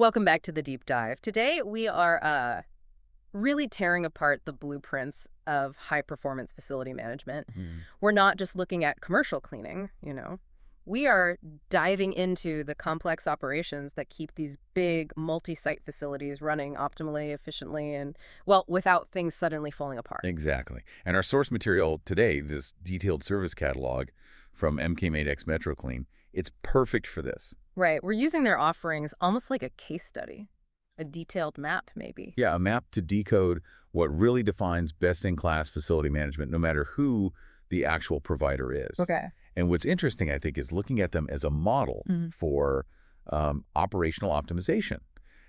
Welcome back to the deep dive. Today we are really tearing apart the blueprints of high performance facility management. Mhm. We're not just looking at commercial cleaning. We are diving into the complex operations that keep these big multi-site facilities running optimally, efficiently, and, well, without things suddenly falling apart. Exactly. And our source material today, this detailed service catalog from MK8X MetroClean, it's perfect for this. Right. We're using their offerings almost like a case study, a detailed map, maybe. Yeah, a map to decode what really defines best-in-class facility management, no matter who the actual provider is. Okay. And what's interesting, I think, is looking at them as a model for operational optimization.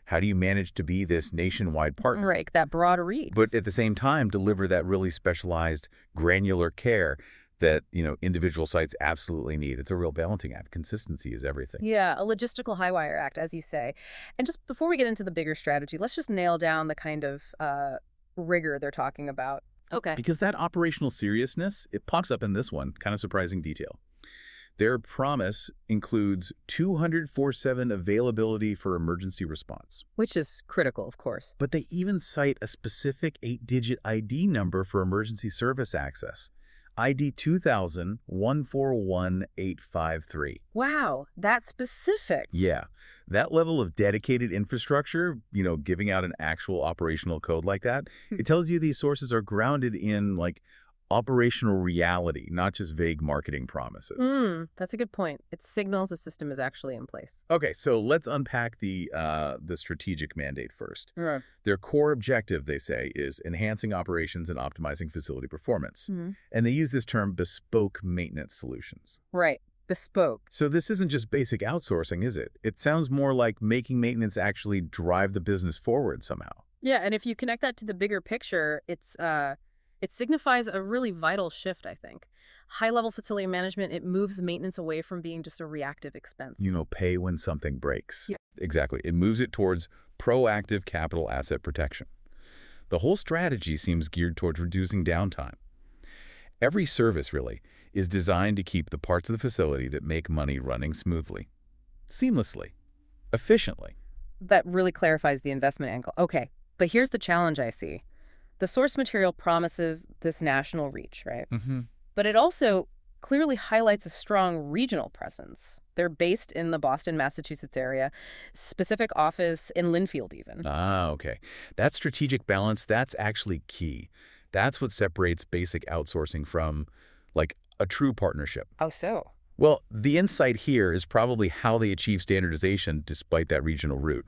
How do you manage to be this nationwide partner, Right. That broad reach. but at the same time deliver that really specialized, granular care that, individual sites absolutely need? It's a real balancing act. Consistency is everything. Yeah, a logistical high wire act, as you say. And just before we get into the bigger strategy, let's just nail down the kind of rigor they're talking about. Okay. Because that operational seriousness, it pops up in this one, kind of surprising detail. Their promise includes 204/7 availability for emergency response. Which is critical, of course. But they even cite a specific 8-digit ID number for emergency service access. ID 2000-141853. Wow, that's specific. Yeah, that level of dedicated infrastructure, giving out an actual operational code like that, it tells you these sources are grounded in, operational reality, not just vague marketing promises. That's a good point. It signals the system is actually in place. Okay, so let's unpack the strategic mandate first. Right. Their core objective, they say, is enhancing operations and optimizing facility performance. And they use this term bespoke maintenance solutions. Right. Bespoke. So this isn't just basic outsourcing, is it? It sounds more like making maintenance actually drive the business forward somehow. Yeah, and if you connect that to the bigger picture, it signifies a really vital shift, I think. High-level facility management, it moves maintenance away from being just a reactive expense. Pay when something breaks. Yeah. Exactly. It moves it towards proactive capital asset protection. The whole strategy seems geared towards reducing downtime. Every service, really, is designed to keep the parts of the facility that make money running smoothly, seamlessly, efficiently. That really clarifies the investment angle. Okay, but here's the challenge I see. The source material promises this national reach, right? But it also clearly highlights a strong regional presence. They're based in the Boston, Massachusetts area, specific office in Linfield even. Ah, okay. That strategic balance, that's actually key. That's what separates basic outsourcing from, a true partnership. Oh, so? Well, the insight here is probably how they achieve standardization despite that regional route.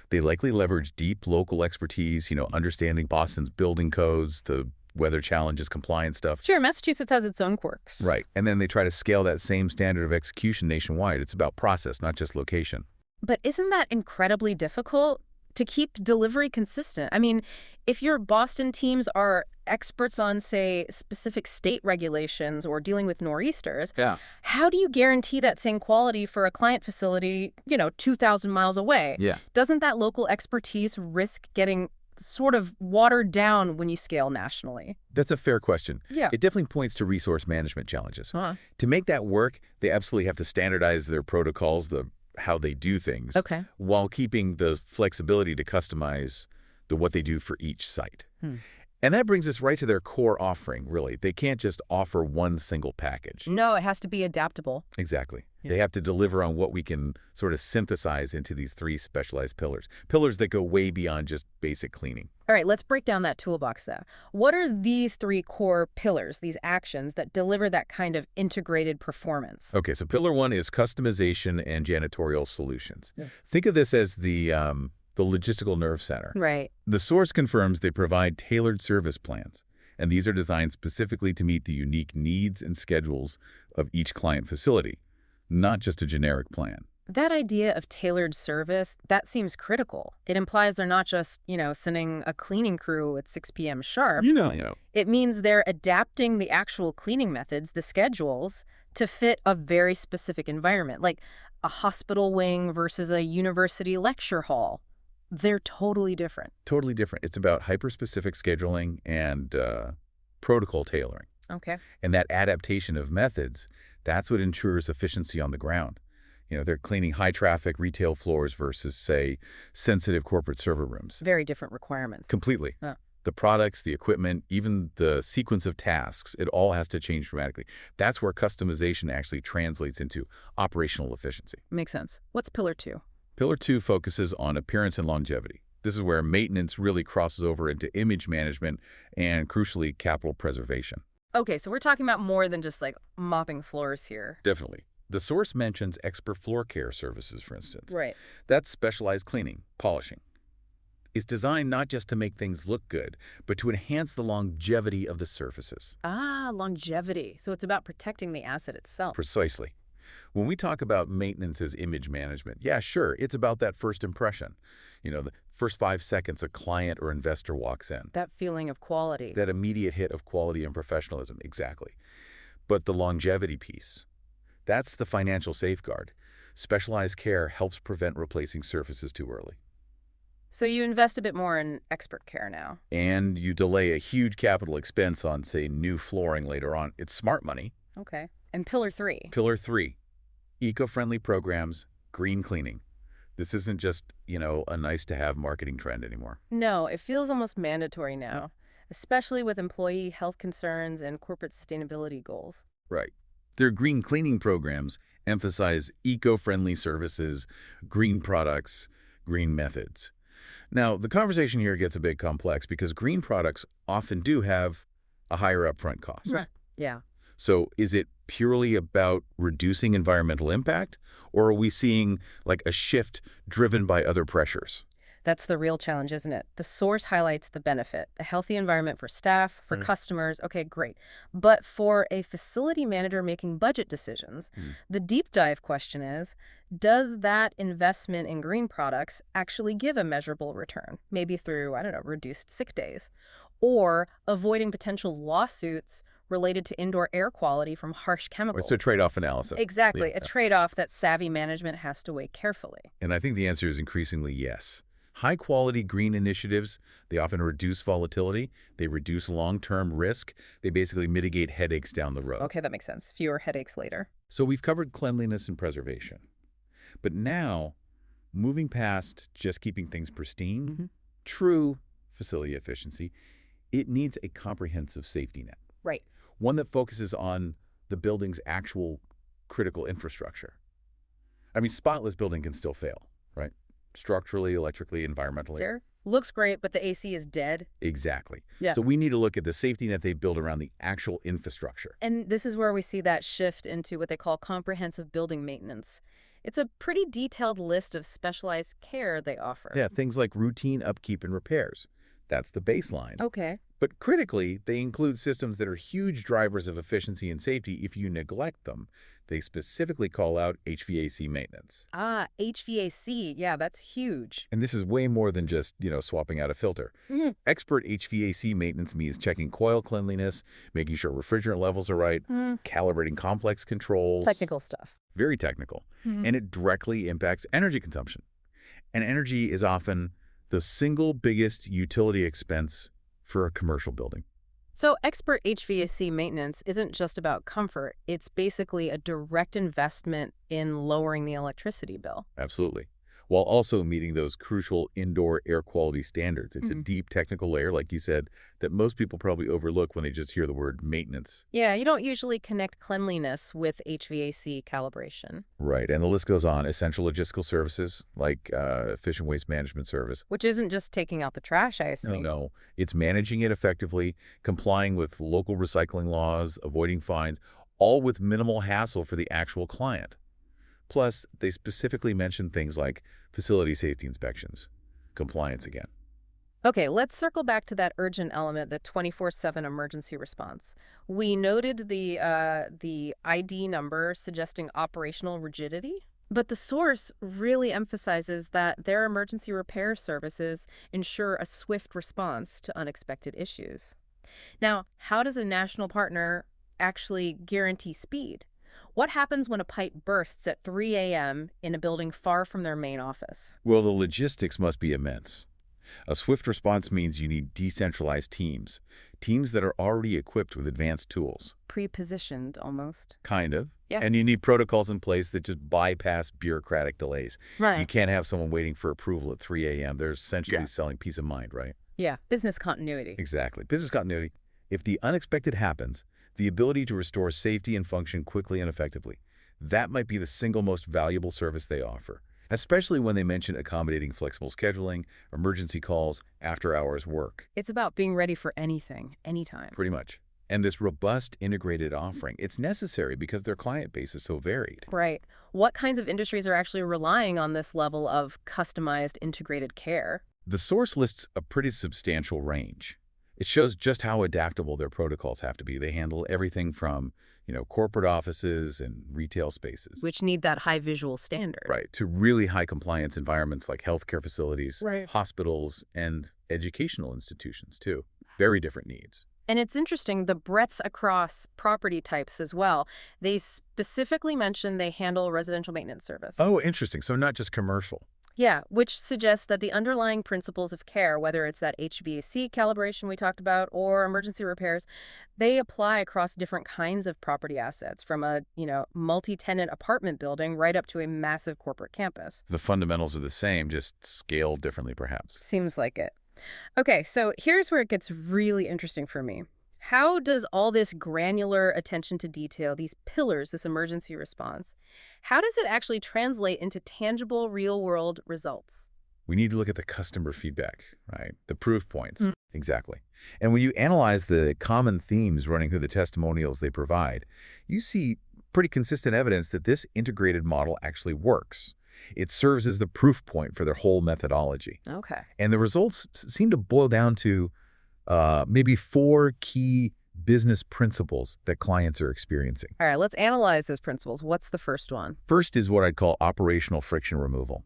They likely leverage deep local expertise, understanding Boston's building codes, the weather challenges, compliance stuff. Sure, Massachusetts has its own quirks. Right. And then they try to scale that same standard of execution nationwide. It's about process, not just location. But isn't that incredibly difficult to keep delivery consistent? I mean, if your Boston teams are experts on, say, specific state regulations or dealing with nor'easters, Yeah. how do you guarantee that same quality for a client facility, 2,000 miles away? Yeah. Doesn't that local expertise risk getting sort of watered down when you scale nationally? That's a fair question. Yeah. It definitely points to resource management challenges. Huh. To make that work, they absolutely have to standardize their protocols, how they do things, Okay. while keeping the flexibility to customize what they do for each site. And that brings us right to their core offering, really. They can't just offer one single package. No, it has to be adaptable. Exactly. Yeah. They have to deliver on what we can sort of synthesize into these 3 specialized pillars. Pillars that go way beyond just basic cleaning. All right, let's break down that toolbox there. What are these 3 core pillars, these actions that deliver that kind of integrated performance? Okay, so pillar 1 is customization and janitorial solutions. Yeah. Think of this as the logistical nerve center. Right. The source confirms they provide tailored service plans, and these are designed specifically to meet the unique needs and schedules of each client facility, not just a generic plan. That idea of tailored service, that seems critical. It implies they're not just, sending a cleaning crew at 6 p.m. sharp. It means they're adapting the actual cleaning methods, the schedules, to fit a very specific environment, like a hospital wing versus a university lecture hall. They're totally different. Totally different. It's about hyper-specific scheduling and protocol tailoring. Okay. And that adaptation of methods, that's what ensures efficiency on the ground. They're cleaning high-traffic retail floors versus, say, sensitive corporate server rooms. Very different requirements. Completely. Huh. The products, the equipment, even the sequence of tasks, it all has to change dramatically. That's where customization actually translates into operational efficiency. Makes sense. What's pillar 2? Pillar 2 focuses on appearance and longevity. This is where maintenance really crosses over into image management and, crucially, capital preservation. Okay, so we're talking about more than just like mopping floors here. Definitely. The source mentions expert floor care services, for instance. Right. That's specialized cleaning, polishing. It's designed not just to make things look good, but to enhance the longevity of the surfaces. Ah, longevity. So it's about protecting the asset itself. Precisely. When we talk about maintenance as image management, yeah, sure, it's about that first impression. The first 5 seconds a client or investor walks in. That feeling of quality. That immediate hit of quality and professionalism, exactly. But the longevity piece, that's the financial safeguard. Specialized care helps prevent replacing surfaces too early. So you invest a bit more in expert care now. And you delay a huge capital expense on, say, new flooring later on. It's smart money. Okay. And pillar 3? Pillar 3, eco-friendly programs, green cleaning. This isn't just, a nice-to-have marketing trend anymore. No, it feels almost mandatory now, especially with employee health concerns and corporate sustainability goals. Right. Their green cleaning programs emphasize eco-friendly services, green products, green methods. Now, the conversation here gets a bit complex because green products often do have a higher upfront cost. Right. Yeah. So is it purely about reducing environmental impact, or are we seeing like a shift driven by other pressures? That's the real challenge, isn't it? The source highlights the benefit, a healthy environment for staff, for customers. Okay, great. But for a facility manager making budget decisions, the deep dive question is, does that investment in green products actually give a measurable return? Maybe through, I don't know, reduced sick days, or avoiding potential lawsuits related to indoor air quality from harsh chemicals. It's a trade-off analysis. Exactly, Yeah. a trade-off that savvy management has to weigh carefully. And I think the answer is increasingly yes. High-quality green initiatives, they often reduce volatility, they reduce long-term risk, they basically mitigate headaches down the road. Okay, that makes sense. Fewer headaches later. So we've covered cleanliness and preservation. But now, moving past just keeping things pristine, true facility efficiency, it needs a comprehensive safety net. Right. One that focuses on the building's actual critical infrastructure. I mean, spotless building can still fail, right? Structurally, electrically, environmentally. Sure. Looks great, but the AC is dead. Exactly. Yeah. So we need to look at the safety net they build around the actual infrastructure. And this is where we see that shift into what they call comprehensive building maintenance. It's a pretty detailed list of specialized care they offer. Yeah, things like routine upkeep and repairs. That's the baseline. Okay. But critically, they include systems that are huge drivers of efficiency and safety if you neglect them. They specifically call out HVAC maintenance. Ah, HVAC. Yeah, that's huge. And this is way more than just, swapping out a filter. Expert HVAC maintenance means checking coil cleanliness, making sure refrigerant levels are right, calibrating complex controls. Technical stuff. Very technical. And it directly impacts energy consumption. And energy is often the single biggest utility expense for a commercial building. So expert HVAC maintenance isn't just about comfort. It's basically a direct investment in lowering the electricity bill. Absolutely. While also meeting those crucial indoor air quality standards. It's a deep technical layer, like you said, that most people probably overlook when they just hear the word maintenance. Yeah, you don't usually connect cleanliness with HVAC calibration. Right, and the list goes on. Essential logistical services, like efficient waste management service. Which isn't just taking out the trash, I assume. No, it's managing it effectively, complying with local recycling laws, avoiding fines, all with minimal hassle for the actual client. Plus, they specifically mention things like facility safety inspections, compliance again. Okay, let's circle back to that urgent element, the 24/7 emergency response. We noted the ID number suggesting operational rigidity, but the source really emphasizes that their emergency repair services ensure a swift response to unexpected issues. Now, how does a national partner actually guarantee speed? What happens when a pipe bursts at 3 a.m. in a building far from their main office? Well, the logistics must be immense. A swift response means you need decentralized teams that are already equipped with advanced tools. Pre-positioned, almost. Kind of. Yeah. And you need protocols in place that just bypass bureaucratic delays. Right. You can't have someone waiting for approval at 3 a.m. They're essentially selling peace of mind, right? Yeah, business continuity. Exactly. Business continuity. If the unexpected happens, the ability to restore safety and function quickly and effectively, that might be the single most valuable service they offer, especially when they mention accommodating flexible scheduling, emergency calls, after-hours work. It's about being ready for anything, anytime. Pretty much. And this robust, integrated offering, it's necessary because their client base is so varied. Right. What kinds of industries are actually relying on this level of customized integrated care? The source lists a pretty substantial range. It shows just how adaptable their protocols have to be. They handle everything from, corporate offices and retail spaces. Which need that high visual standard. Right, to really high compliance environments like healthcare facilities, hospitals, and educational institutions, too. Very different needs. And it's interesting, the breadth across property types as well. They specifically mention they handle residential maintenance service. Oh, interesting. So not just commercial. Yeah, which suggests that the underlying principles of care, whether it's that HVAC calibration we talked about or emergency repairs, they apply across different kinds of property assets, from a, multi-tenant apartment building right up to a massive corporate campus. The fundamentals are the same, just scaled differently, perhaps. Seems like it. Okay, so here's where it gets really interesting for me. How does all this granular attention to detail, these pillars, this emergency response, how does it actually translate into tangible real-world results? We need to look at the customer feedback, right? The proof points. Exactly. And when you analyze the common themes running through the testimonials they provide, you see pretty consistent evidence that this integrated model actually works. It serves as the proof point for their whole methodology. Okay. And the results seem to boil down to maybe 4 key business principles that clients are experiencing. All right, let's analyze those principles. What's the first one? First is what I'd call operational friction removal.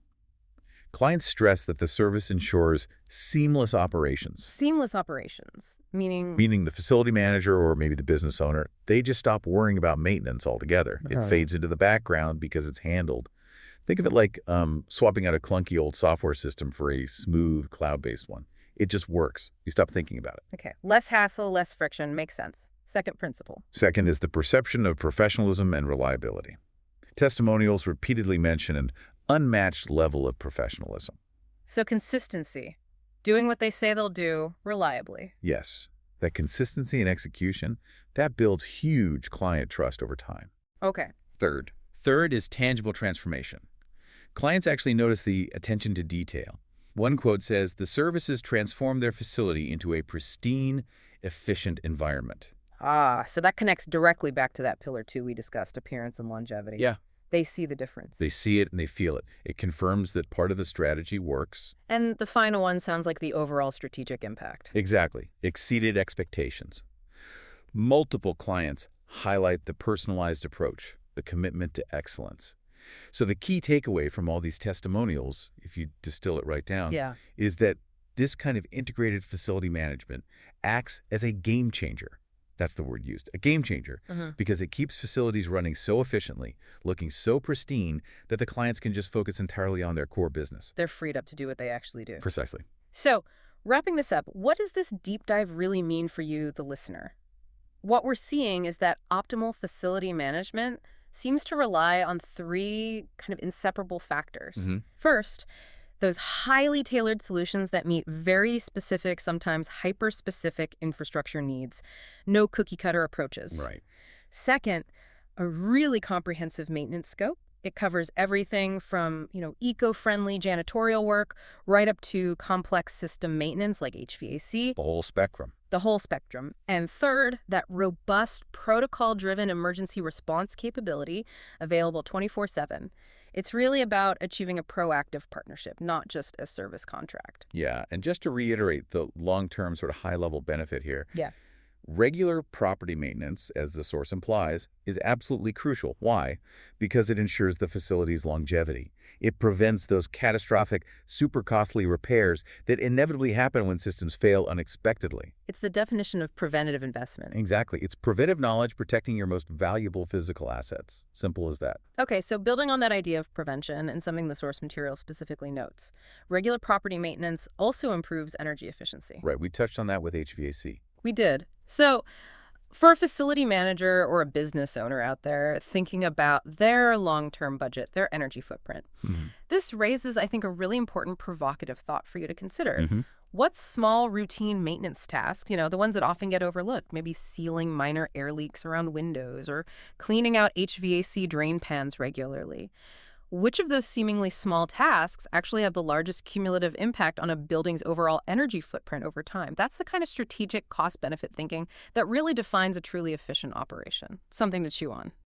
Clients stress that the service ensures seamless operations. Seamless operations, meaning? Meaning the facility manager or maybe the business owner, they just stop worrying about maintenance altogether. It fades into the background because it's handled. Think of it like swapping out a clunky old software system for a smooth cloud-based one. It just works. You stop thinking about it. Okay. Less hassle, less friction. Makes sense. Second principle. Second is the perception of professionalism and reliability. Testimonials repeatedly mention an unmatched level of professionalism. So consistency. Doing what they say they'll do reliably. Yes. That consistency and execution, that builds huge client trust over time. Okay. Third is tangible transformation. Clients actually notice the attention to detail. One quote says, the services transform their facility into a pristine, efficient environment. So that connects directly back to that pillar 2 we discussed, appearance and longevity. Yeah. They see the difference. They see it and they feel it. It confirms that part of the strategy works. And the final one sounds like the overall strategic impact. Exactly. Exceeded expectations. Multiple clients highlight the personalized approach, the commitment to excellence. So the key takeaway from all these testimonials, if you distill it right down, is that this kind of integrated facility management acts as a game changer. That's the word used, a game changer, because it keeps facilities running so efficiently, looking so pristine, that the clients can just focus entirely on their core business. They're freed up to do what they actually do. Precisely. So, wrapping this up, what does this deep dive really mean for you, the listener? What we're seeing is that optimal facility management seems to rely on 3 kind of inseparable factors. First, those highly tailored solutions that meet very specific, sometimes hyper-specific infrastructure needs. No cookie-cutter approaches. Right. Second, a really comprehensive maintenance scope. It covers everything from, eco-friendly janitorial work right up to complex system maintenance like HVAC. The whole spectrum. The whole spectrum. And third, that robust protocol-driven emergency response capability available 24/7. It's really about achieving a proactive partnership, not just a service contract. Yeah, and just to reiterate the long-term sort of high-level benefit here. Yeah. Regular property maintenance, as the source implies, is absolutely crucial. Why? Because it ensures the facility's longevity. It prevents those catastrophic, super costly repairs that inevitably happen when systems fail unexpectedly. It's the definition of preventative investment. Exactly. It's preventive knowledge protecting your most valuable physical assets. Simple as that. Okay, so building on that idea of prevention and something the source material specifically notes, regular property maintenance also improves energy efficiency. Right. We touched on that with HVAC. We did. So, for a facility manager or a business owner out there thinking about their long-term budget, their energy footprint, this raises, I think, a really important provocative thought for you to consider. What small routine maintenance tasks, the ones that often get overlooked, maybe sealing minor air leaks around windows or cleaning out HVAC drain pans regularly, which of those seemingly small tasks actually have the largest cumulative impact on a building's overall energy footprint over time? That's the kind of strategic cost-benefit thinking that really defines a truly efficient operation. Something to chew on.